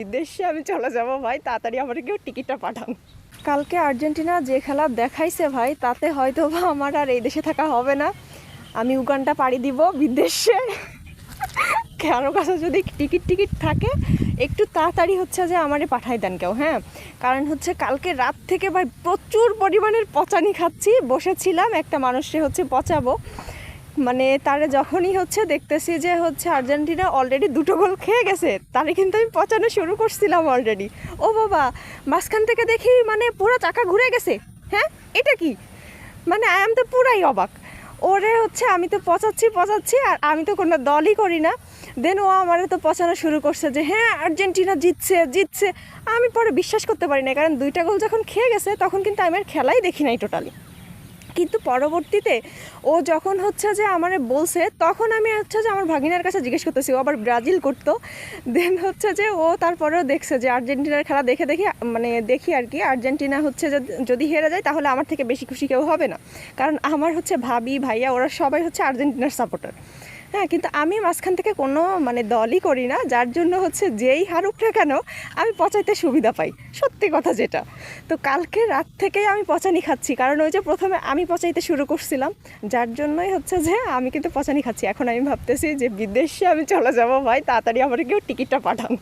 বিদেশে আমি চলে যাব ভাই, তাড়াতাড়ি আমার কেউ টিকিটটা পাঠান। কালকে আর্জেন্টিনা যে খেলা দেখাইছে ভাই, তাতে হয়তো বা আমার আর এই দেশে থাকা হবে না। আমি উগান্ডা পাড়ি দিব বিদেশে। কারো কাছে যদি টিকিট থাকে একটু তাড়াতাড়ি হচ্ছে যে আমারে পাঠাই দেন কেউ। হ্যাঁ, কারণ হচ্ছে কালকে রাত থেকে ভাই প্রচুর পরিমাণের পচানি খাচ্ছি। বসেছিলাম একটা মানুষকে হচ্ছে পচাবো, মানে তারে যখনই হচ্ছে দেখতেছি যে হচ্ছে আর্জেন্টিনা অলরেডি 2টো গোল খেয়ে গেছে, তারে কিন্তু আমি পচানো শুরু করছিলাম অলরেডি। ও বাবা, মাঝখান থেকে দেখি মানে পুরো চাকা ঘুরে গেছে। হ্যাঁ, এটা কি, মানে আই এম তো পুরাই অবাক। ওরে হচ্ছে আমি তো পচাচ্ছি আর আমি তো কোনো দলই করি না। দেন ও আমারে তো পচানো শুরু করছে যে হ্যাঁ আর্জেন্টিনা জিতছে। আমি পরে বিশ্বাস করতে পারি না, কারণ 2টা গোল যখন খেয়ে গেছে তখন কিন্তু আমি আর খেলাই দেখি নাই টোটালি। কিন্তু পরবর্তীতে ও যখন হচ্ছে যে আমারে বলছে, তখন আমি হচ্ছে যে আমার ভাগিনার কাছে জিজ্ঞেস করতেছি, ও আবার ব্রাজিল করতো। দেন হচ্ছে যে ও তারপরেও দেখছে যে আর্জেন্টিনার খেলা দেখি আর কি, আর্জেন্টিনা হচ্ছে যে যদি হেরে যায় তাহলে আমার থেকে বেশি খুশি কেউ হবে না, কারণ আমার হচ্ছে ভাবি ভাইয়া ওরা সবাই হচ্ছে আর্জেন্টিনার সাপোর্টার। হ্যাঁ, কিন্তু আমি মাঝখান থেকে কোনো দলই করি না, যার জন্য হচ্ছে যেই হারুক না কেন আমি পচাইতে সুবিধা পাই, সত্যি কথা যেটা। তো কালকে রাত থেকেই আমি পচানি খাচ্ছি, কারণ ওই যে প্রথমে আমি পচাইতে শুরু করছিলাম, যার জন্যই হচ্ছে যে আমি কিন্তু পচানি খাচ্ছি। এখন আমি ভাবতেছি যে বিদেশে আমি চলে যাব ভাই, তাড়াতাড়ি আমার কেউ টিকিটটা পাঠান।